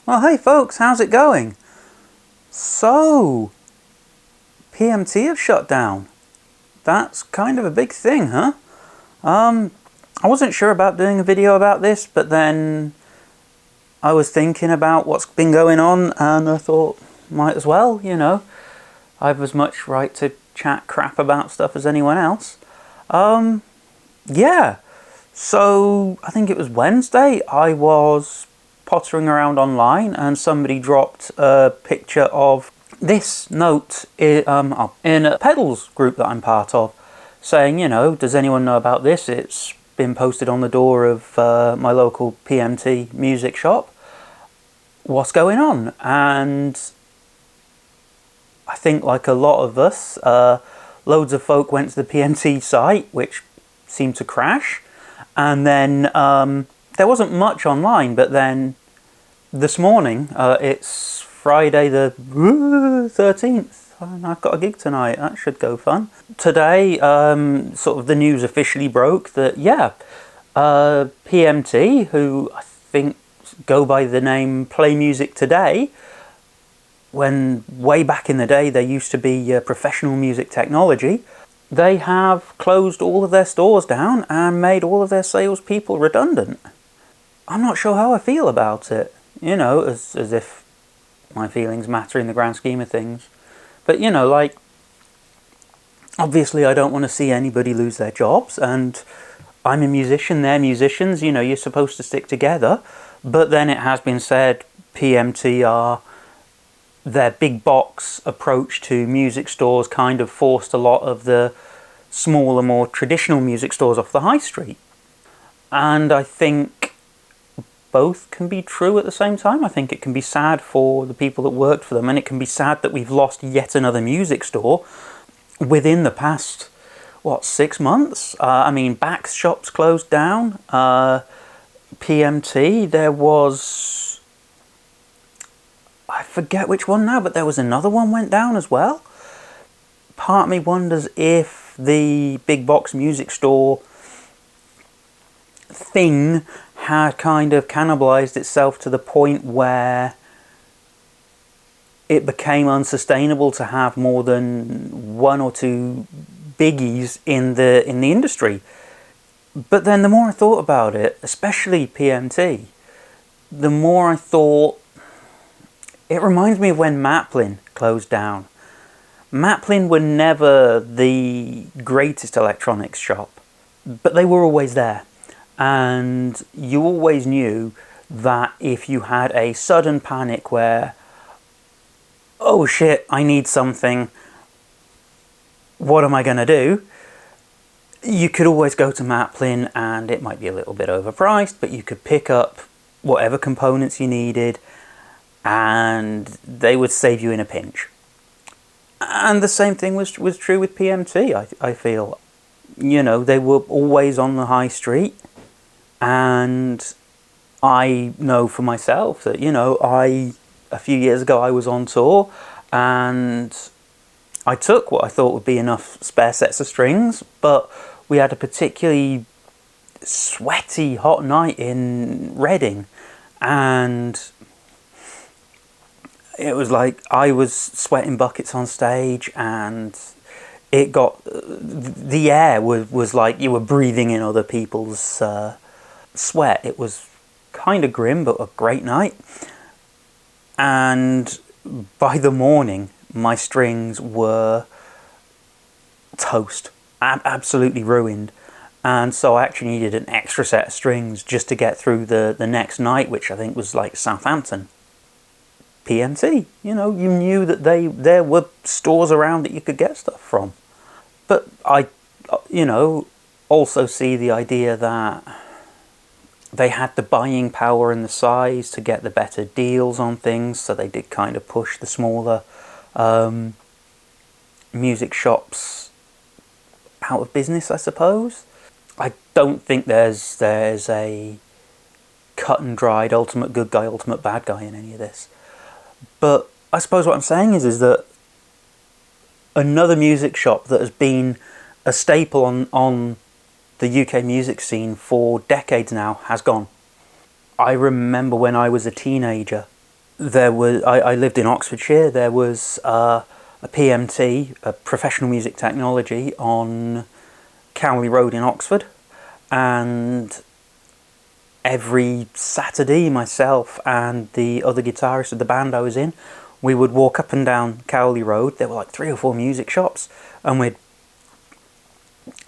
Well, hey folks, how's it going? So, PMT have shut down. That's kind of a big thing, huh? I wasn't sure about doing a video about this, but then I was thinking about what's been going on, and I thought, might as well, you know. I've as much right to chat crap about stuff as anyone else. Yeah. So, I think it was Wednesday, I was pottering around online and somebody dropped a picture of this note in a pedals group that I'm part of, saying, you know, does anyone know about this? It's been posted on the door of my local PMT music shop. What's going on? And I think, like a lot of us, loads of folk went to the PMT site, which seemed to crash. And then there wasn't much online, but then this morning, it's Friday the 13th, and I've got a gig tonight. That should go fun. Today, sort of the news officially broke that, yeah, PMT, who I think go by the name Play Music Today, when way back in the day they used to be Professional Music Technology, they have closed all of their stores down and made all of their salespeople redundant. I'm not sure how I feel about it, you know, as if my feelings matter in the grand scheme of things. But, you know, like, obviously I don't want to see anybody lose their jobs, and I'm a musician, they're musicians, you know, you're supposed to stick together. But then it has been said PMT are, their big box approach to music stores kind of forced a lot of the smaller, more traditional music stores off the high street. And I think both can be true at the same time. I think it can be sad for the people that worked for them, and it can be sad that we've lost yet another music store within the past, what, 6 months? I mean, Bax shops closed down. PMT, there was, I forget which one now, but there was another one went down as well. Part of me wonders if the big box music store thing had kind of cannibalized itself to the point where it became unsustainable to have more than one or two biggies in the industry. But then the more I thought about it, especially PMT, the more I thought, it reminds me of when Maplin closed down. Maplin were never the greatest electronics shop, but they were always there. And you always knew that if you had a sudden panic where, oh shit, I need something, what am I going to do? You could always go to Maplin, and it might be a little bit overpriced, but you could pick up whatever components you needed, and they would save you in a pinch. And the same thing was true with PMT, I feel. You know, they were always on the high street, and I know for myself that, you know, a few years ago I was on tour, and I took what I thought would be enough spare sets of strings, but we had a particularly sweaty, hot night in Reading, and it was like I was sweating buckets on stage, and it got, the air was like you were breathing in other people's sweat. It was kind of grim, but a great night. And by the morning, my strings were toast, absolutely ruined. And so I actually needed an extra set of strings just to get through the next night, which I think was like Southampton. PMT, you know, you knew that there were stores around that you could get stuff from. But I, you know, also see the idea that they had the buying power and the size to get the better deals on things, so they did kind of push the smaller music shops out of business, I suppose. I don't think there's a cut and dried ultimate good guy, ultimate bad guy in any of this. But I suppose what I'm saying is that another music shop that has been a staple on the UK music scene for decades now has gone. I remember when I was a teenager, I lived in Oxfordshire. There was a PMT, a professional music technology, on Cowley Road in Oxford, and every Saturday, myself and the other guitarist of the band I was in, we would walk up and down Cowley Road. There were like 3 or 4 music shops, and we'd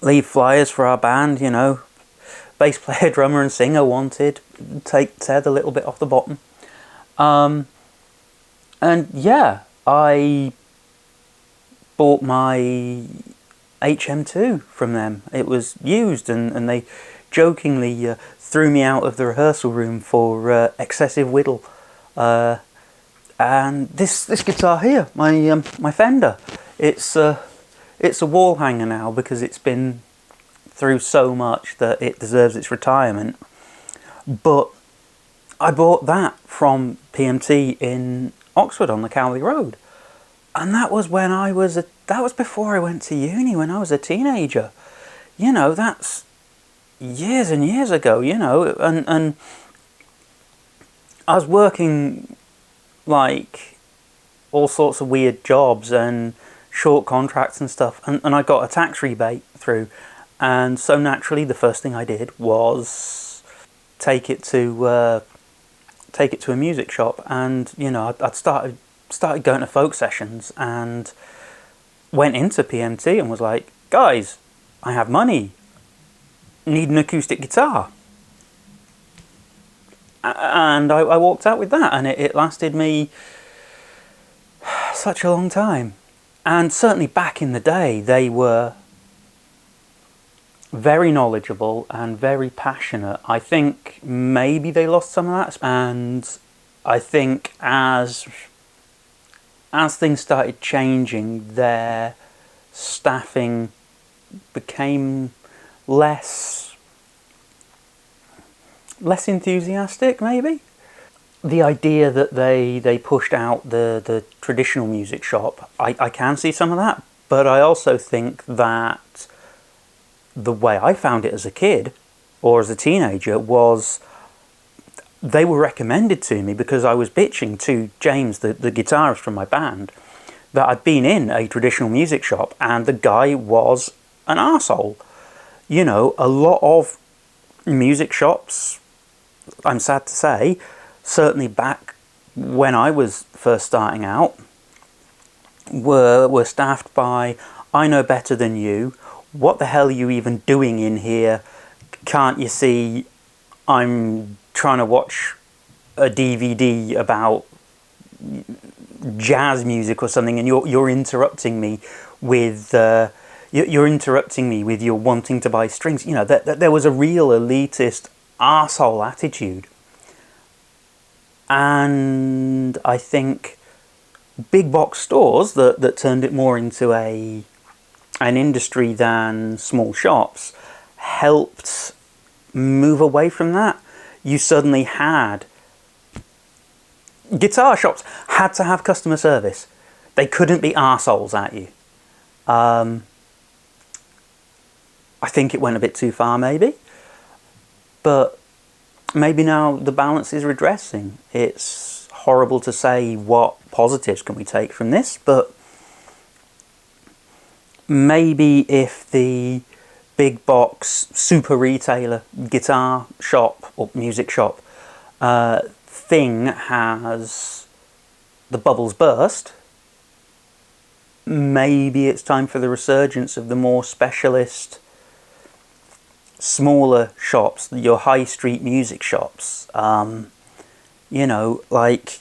leave flyers for our band, you know, bass player, drummer and singer wanted, take Ted a little bit off the bottom. And yeah, I bought my HM2 from them. It was used, and they jokingly threw me out of the rehearsal room for excessive whittle. And this guitar here, my Fender, it's a wall hanger now because it's been through so much that it deserves its retirement. But I bought that from PMT in Oxford on the Cowley Road, and that was when that was before I went to uni, when I was a teenager. You know, that's years and years ago. You know, and I was working like all sorts of weird jobs and short contracts and stuff, and I got a tax rebate through, and so naturally the first thing I did was take it to a music shop. And you know, I'd started going to folk sessions and went into PMT and was like, guys, I have money, need an acoustic guitar. And I walked out with that, and it lasted me such a long time. And certainly back in the day, they were very knowledgeable and very passionate. I think maybe they lost some of that, and I think as things started changing, their staffing became less enthusiastic, maybe. The idea that they pushed out the traditional music shop, I can see some of that, but I also think that the way I found it as a kid or as a teenager was they were recommended to me because I was bitching to James, the guitarist from my band, that I'd been in a traditional music shop and the guy was an arsehole. You know, a lot of music shops, I'm sad to say, certainly back when I was first starting out, were staffed by, I know better than you, what the hell are you even doing in here, can't you see I'm trying to watch a DVD about jazz music or something, and you're interrupting me with your wanting to buy strings. You know, there was a real elitist arsehole attitude. And I think big box stores that turned it more into an industry than small shops helped move away from that. You suddenly had guitar shops had to have customer service. They couldn't be arseholes at you. I think it went a bit too far, maybe. But maybe now the balance is redressing. It's horrible to say what positives can we take from this, but maybe if the big box super retailer guitar shop or music shop thing has the bubbles burst, maybe it's time for the resurgence of the more specialist, smaller shops, your high street music shops. You know, like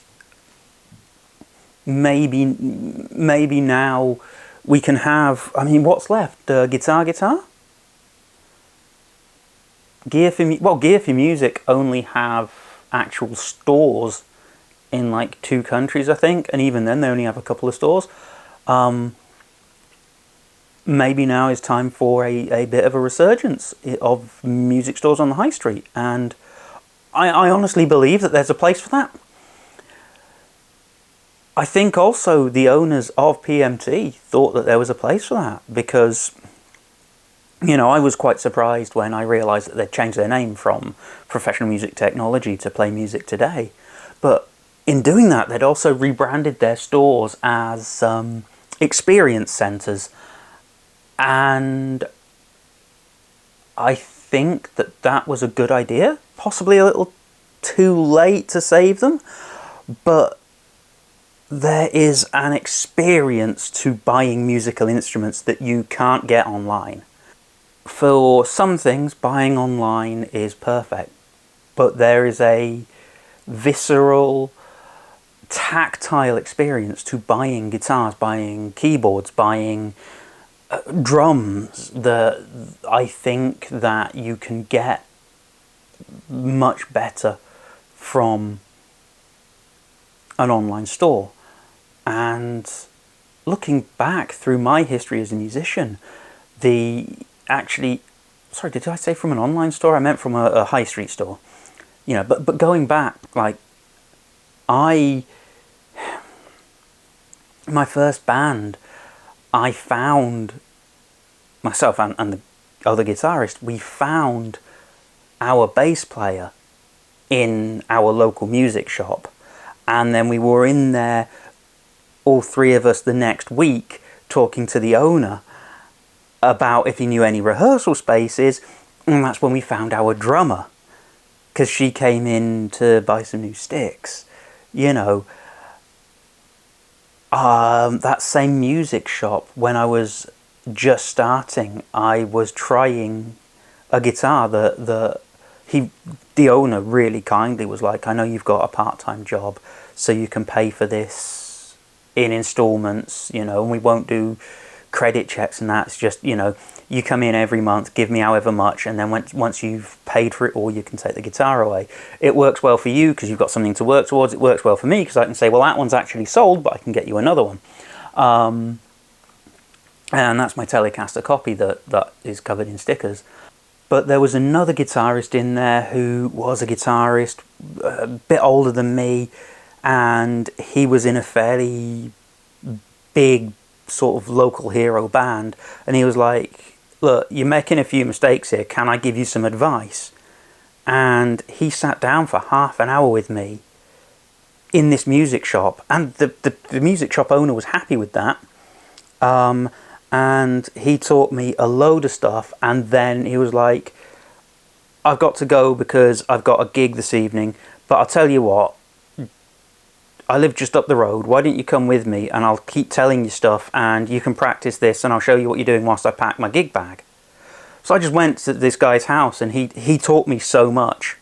maybe now we can have, I mean, what's left? Guitar? Gear for Music only have actual stores in like 2 countries, I think, and even then they only have a couple of stores. Maybe now is time for a bit of a resurgence of music stores on the high street, and I honestly believe that there's a place for that. I think also the owners of PMT thought that there was a place for that, because, you know, I was quite surprised when I realised that they'd changed their name from Professional Music Technology to Play Music Today. But in doing that, they'd also rebranded their stores as experience centres. And I think that that was a good idea. Possibly a little too late to save them. But there is an experience to buying musical instruments that you can't get online. For some things, buying online is perfect. But there is a visceral, tactile experience to buying guitars, buying keyboards, buying drums that I think that you can get much better from an online store. And looking back through my history as a musician, did I say from an online store? I meant from a high street store. You know, but going back, like, my first band, I found myself and the other guitarist, we found our bass player in our local music shop, and then we were in there, all three of us, the next week, talking to the owner about if he knew any rehearsal spaces, and that's when we found our drummer, because she came in to buy some new sticks. You know, that same music shop, when I was just starting, I was trying a guitar that the owner really kindly was like, I know you've got a part-time job, so you can pay for this in installments, you know, and we won't do credit checks and that. It's just, you know, you come in every month, give me however much, and then once you've paid for it all, you can take the guitar away. It works well for you because you've got something to work towards. It works well for me because I can say, well, that one's actually sold, but I can get you another one. And that's my Telecaster copy that is covered in stickers. But there was another guitarist in there who was a guitarist, a bit older than me, and he was in a fairly big sort of local hero band, and he was like, look, you're making a few mistakes here, can I give you some advice? And he sat down for half an hour with me in this music shop, and the music shop owner was happy with that. And he taught me a load of stuff, and then he was like, I've got to go because I've got a gig this evening, but I'll tell you what, I live just up the road, why don't you come with me and I'll keep telling you stuff and you can practice this and I'll show you what you're doing whilst I pack my gig bag. So I just went to this guy's house, and he taught me so much,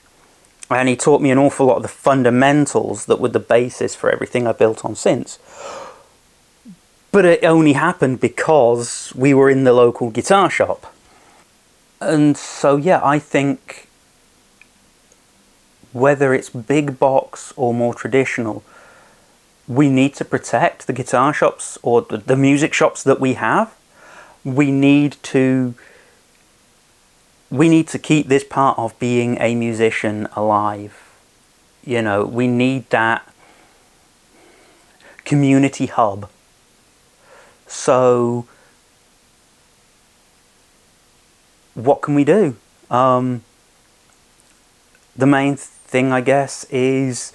and he taught me an awful lot of the fundamentals that were the basis for everything I built on since. But it only happened because we were in the local guitar shop. And so, yeah, I think whether it's big box or more traditional, we need to protect the guitar shops or the music shops that we have. We need to keep this part of being a musician alive. You know, we need that community hub. So, what can we do? The main thing, I guess, is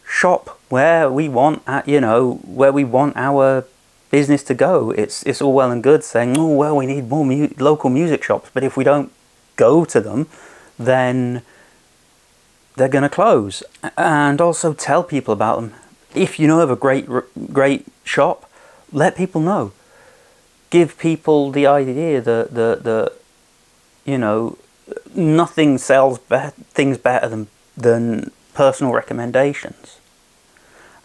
shop where we want, where we want our business to go. It's all well and good saying, oh well, we need more local music shops, but if we don't go to them, then they're going to close. And also tell people about them. If you know of a great shop, let people know. Give people the idea that nothing sells things better than personal recommendations.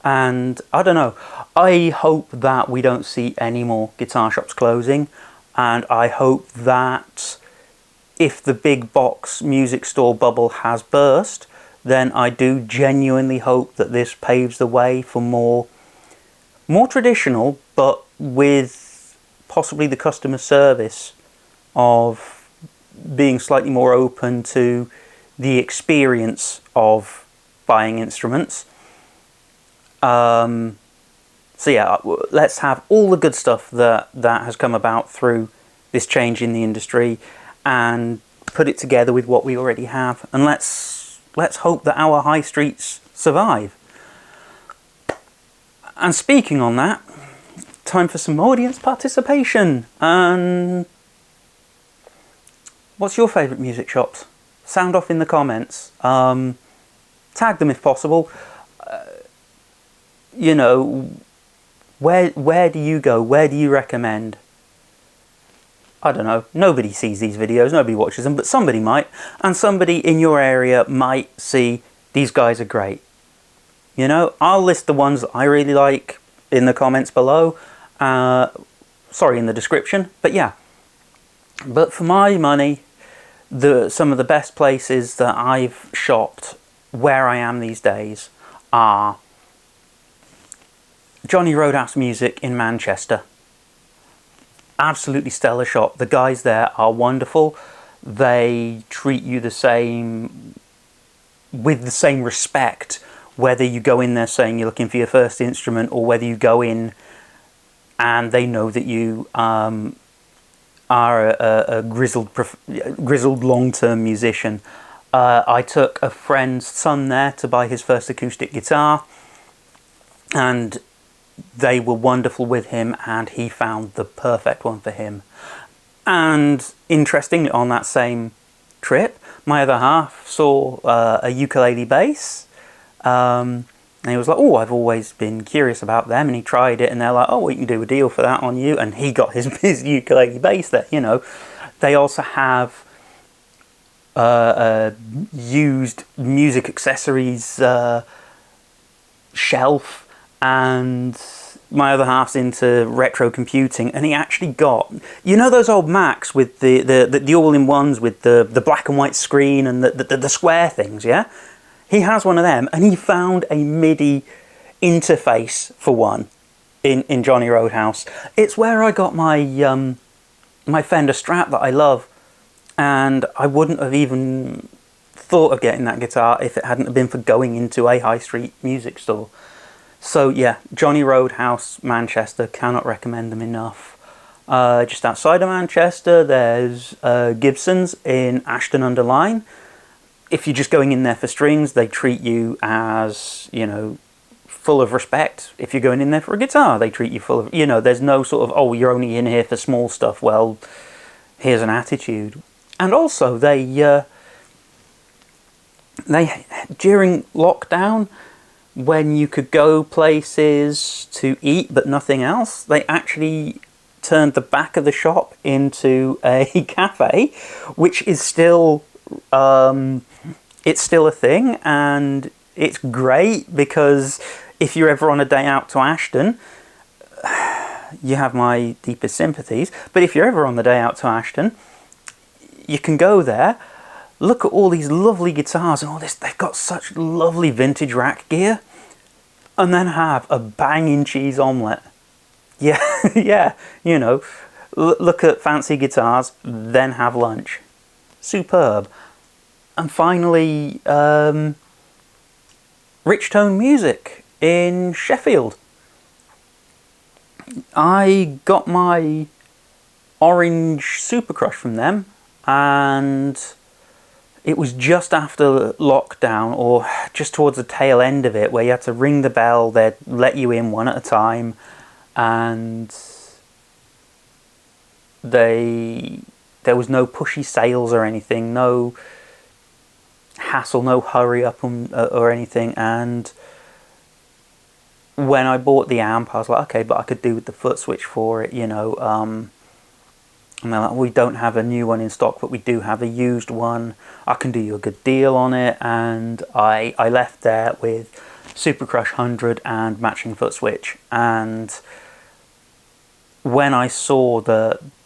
And I don't know, I hope that we don't see any more guitar shops closing, and I hope that if the big box music store bubble has burst, then I do genuinely hope that this paves the way for more traditional, but with possibly the customer service of being slightly more open to the experience of buying instruments. So yeah, let's have all the good stuff that has come about through this change in the industry, and put it together with what we already have, and let's hope that our high streets survive. And speaking on that, time for some audience participation. And what's your favourite music shops? Sound off in the comments. Tag them if possible. You know, where do you go? Where do you recommend? I don't know. Nobody sees these videos. Nobody watches them, but somebody might. And somebody in your area might see these guys are great. You know, I'll list the ones that I really like in the comments below. Sorry, in the description. But yeah. But for my money, some of the best places that I've shopped where I am these days are Johnny Roadhouse Music in Manchester. Absolutely stellar shop. The guys there are wonderful. They treat you the same, with the same respect, whether you go in there saying you're looking for your first instrument or whether you go in and they know that you are a grizzled long-term musician. I took a friend's son there to buy his first acoustic guitar, and they were wonderful with him, and he found the perfect one for him. And interestingly, on that same trip, my other half saw a ukulele bass, and he was like, oh, I've always been curious about them, and he tried it, and they're like, oh, we can do a deal for that on you, and he got his ukulele bass there, you know. They also have a used music accessories shelf, and my other half's into retro computing, and he actually got, you know, those old Macs with the all-in-ones with the black and white screen and the square things, yeah? He has one of them, and he found a MIDI interface for one in Johnny Roadhouse. It's where I got my my Fender Strat that I love, and I wouldn't have even thought of getting that guitar if it hadn't been for going into a high street music store. So yeah, Johnny Roadhouse, Manchester, cannot recommend them enough. Just outside of Manchester, there's Gibson's in Ashton-under-Lyne. If you're just going in there for strings, they treat you as, you know, full of respect. If you're going in there for a guitar, they treat you full of, you know, there's no sort of, oh, you're only in here for small stuff. Well, here's an attitude. And also, they during lockdown, when you could go places to eat but nothing else, they actually turned the back of the shop into a cafe, which is still it's still a thing, and it's great because if you're ever on a day out to Ashton, you have my deepest sympathies, but if you're ever on the day out to Ashton, you can go there, look at all these lovely guitars and all this. They've got such lovely vintage rack gear, and then have a banging cheese omelette. Yeah, yeah, you know, look at fancy guitars, then have lunch. Superb. And finally, Rich Tone Music in Sheffield. I got my orange Super Crush from them, and it was just after lockdown, or just towards the tail end of it, where you had to ring the bell, they'd let you in one at a time, and there was no pushy sales or anything, no hassle, no hurry up or anything. And when I bought the amp, I was like, okay, but I could do with the foot switch for it, you know. And they're like, we don't have a new one in stock, but we do have a used one. I can do you a good deal on it. And I left there with Super Crush 100 and matching foot switch. And when I saw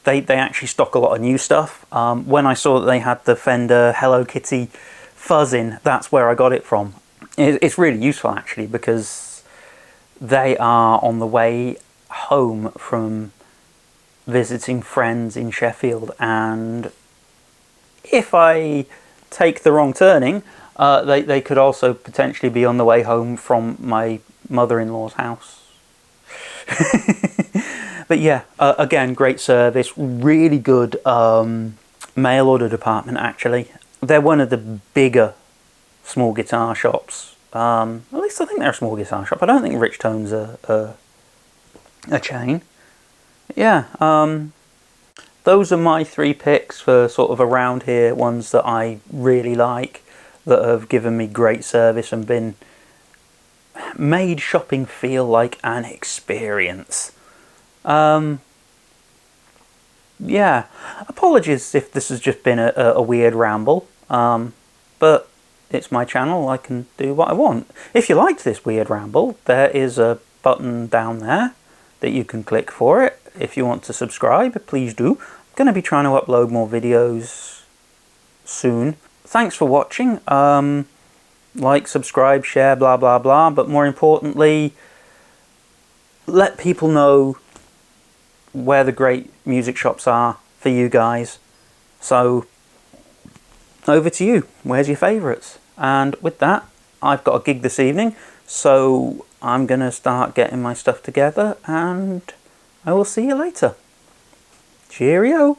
they actually stock a lot of new stuff. When I saw that they had the Fender Hello Kitty fuzz in, that's where I got it from. It's really useful actually, because they are on the way home from visiting friends in Sheffield, and if I take the wrong turning, they could also potentially be on the way home from my mother-in-law's house. But yeah, again, great service, really good mail order department actually. They're one of the bigger small guitar shops At least I think they're a small guitar shop. I don't think Rich Tone's a chain. Yeah, those are my 3 picks for sort of around here, ones that I really like, that have given me great service and made shopping feel like an experience. Yeah, apologies if this has just been a weird ramble, but it's my channel, I can do what I want. If you liked this weird ramble, there is a button down there that you can click for it. If you want to subscribe, please do. I'm going to be trying to upload more videos soon. Thanks for watching. Like, subscribe, share, blah blah blah, but more importantly, let people know where the great music shops are for you guys. So over to you, where's your favourites? And with that, I've got a gig this evening, so I'm gonna start getting my stuff together, and I will see you later. Cheerio.